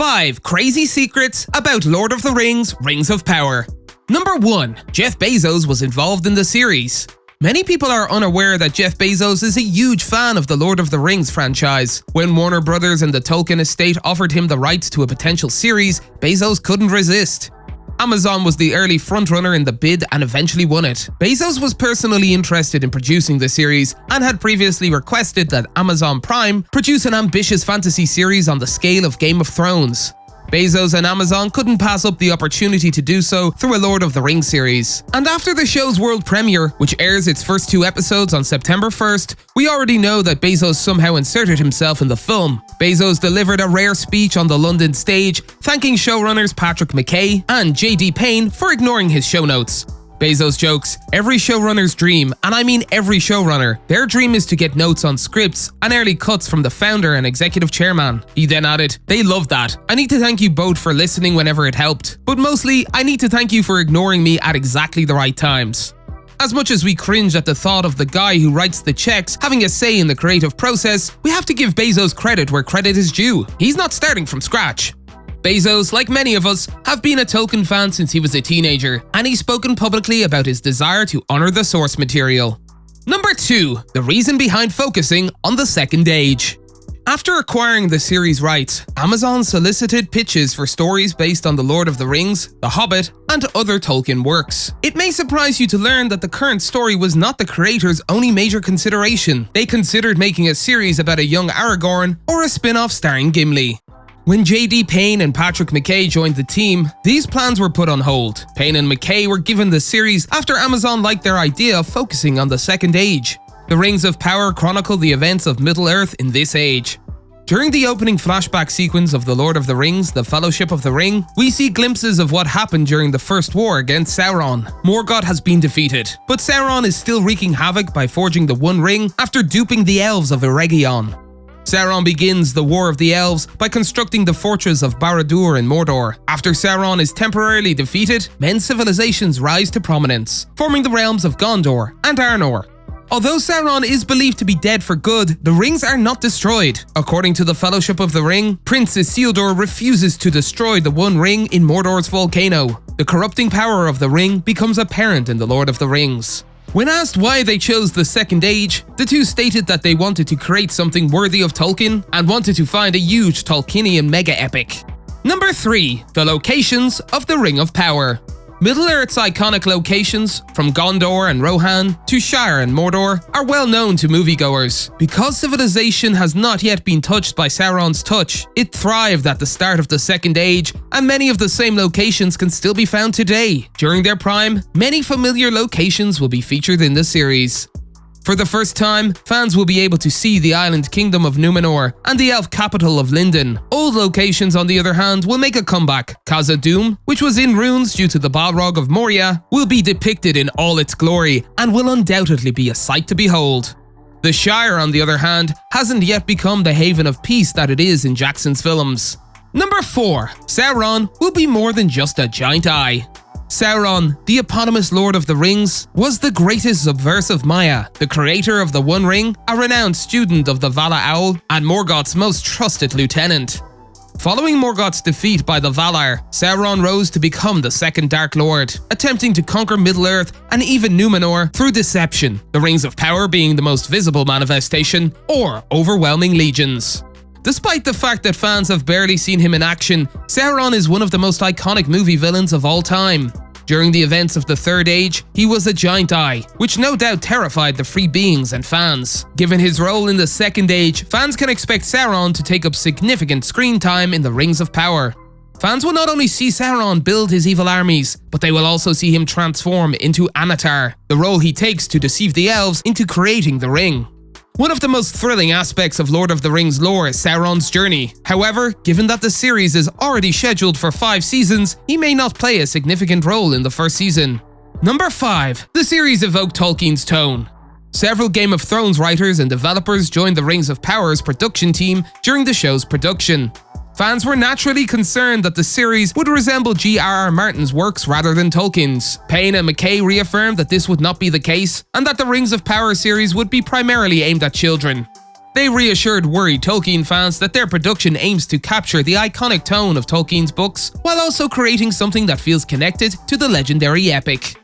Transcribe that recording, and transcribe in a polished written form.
5 Crazy Secrets about Lord of the Rings: Rings of Power. Number 1. Jeff Bezos was involved in the series. Many people are unaware that Jeff Bezos is a huge fan of the Lord of the Rings franchise. When Warner Brothers and the Tolkien estate offered him the rights to a potential series, Bezos couldn't resist. Amazon was the early frontrunner in the bid and eventually won it. Bezos was personally interested in producing the series and had previously requested that Amazon Prime produce an ambitious fantasy series on the scale of Game of Thrones. Bezos and Amazon couldn't pass up the opportunity to do so through a Lord of the Rings series. And after the show's world premiere, which airs its first 2 episodes on September 1st, we already know that Bezos somehow inserted himself in the film. Bezos delivered a rare speech on the London stage, thanking showrunners Patrick McKay and JD Payne for ignoring his show notes. Bezos jokes, "Every showrunner's dream, and I mean every showrunner, their dream is to get notes on scripts and early cuts from the founder and executive chairman." He then added, "They love that. I need to thank you both for listening whenever it helped. But mostly, I need to thank you for ignoring me at exactly the right times." As much as we cringe at the thought of the guy who writes the checks having a say in the creative process, we have to give Bezos credit where credit is due. He's not starting from scratch. Bezos, like many of us, have been a Tolkien fan since he was a teenager, and he's spoken publicly about his desire to honor the source material. Number 2. The reason behind focusing on the Second Age. After acquiring the series rights, Amazon solicited pitches for stories based on The Lord of the Rings, The Hobbit, and other Tolkien works. It may surprise you to learn that the current story was not the creators' only major consideration. They considered making a series about a young Aragorn or a spin-off starring Gimli. When JD Payne and Patrick McKay joined the team, these plans were put on hold. Payne and McKay were given the series after Amazon liked their idea of focusing on the Second Age. The Rings of Power chronicle the events of Middle-earth in this age. During the opening flashback sequence of The Lord of the Rings: The Fellowship of the Ring, we see glimpses of what happened during the First War against Sauron. Morgoth has been defeated, but Sauron is still wreaking havoc by forging the One Ring after duping the elves of Eregion. Sauron begins the War of the Elves by constructing the fortress of Barad-dûr in Mordor. After Sauron is temporarily defeated, men's civilizations rise to prominence, forming the realms of Gondor and Arnor. Although Sauron is believed to be dead for good, the rings are not destroyed. According to the Fellowship of the Ring, Prince Isildur refuses to destroy the One Ring in Mordor's volcano. The corrupting power of the ring becomes apparent in The Lord of the Rings. When asked why they chose the Second Age, the two stated that they wanted to create something worthy of Tolkien and wanted to find a huge Tolkienian mega-epic. Number 3. The locations of the Ring of Power. Middle-earth's iconic locations, from Gondor and Rohan to Shire and Mordor, are well known to moviegoers. Because civilization has not yet been touched by Sauron's touch, it thrived at the start of the Second Age, and many of the same locations can still be found today. During their prime, many familiar locations will be featured in the series. For the first time, fans will be able to see the island kingdom of Númenor and the elf capital of Lindon. Old locations, on the other hand, will make a comeback. Khazad-dûm, which was in ruins due to the Balrog of Moria, will be depicted in all its glory and will undoubtedly be a sight to behold. The Shire, on the other hand, hasn't yet become the haven of peace that it is in Jackson's films. Number 4. Sauron will be more than just a giant eye. Sauron, the eponymous Lord of the Rings, was the greatest subversive Maya, the creator of the One Ring, a renowned student of the Vala Owl, and Morgoth's most trusted lieutenant. Following Morgoth's defeat by the Valar, Sauron rose to become the Second Dark Lord, attempting to conquer Middle-earth and even Númenor through deception, the Rings of Power being the most visible manifestation, or overwhelming legions. Despite the fact that fans have barely seen him in action, Sauron is one of the most iconic movie villains of all time. During the events of the Third Age, he was a giant eye, which no doubt terrified the free beings and fans. Given his role in the Second Age, fans can expect Sauron to take up significant screen time in the Rings of Power. Fans will not only see Sauron build his evil armies, but they will also see him transform into Anatar, the role he takes to deceive the elves into creating the ring. One of the most thrilling aspects of Lord of the Rings lore is Sauron's journey. However, given that the series is already scheduled for 5 seasons, he may not play a significant role in the first season. Number 5. The series evoked Tolkien's tone. Several Game of Thrones writers and developers joined the Rings of Power's production team during the show's production. Fans were naturally concerned that the series would resemble G.R.R. Martin's works rather than Tolkien's. Payne and McKay reaffirmed that this would not be the case, and that the Rings of Power series would be primarily aimed at children. They reassured worried Tolkien fans that their production aims to capture the iconic tone of Tolkien's books, while also creating something that feels connected to the legendary epic.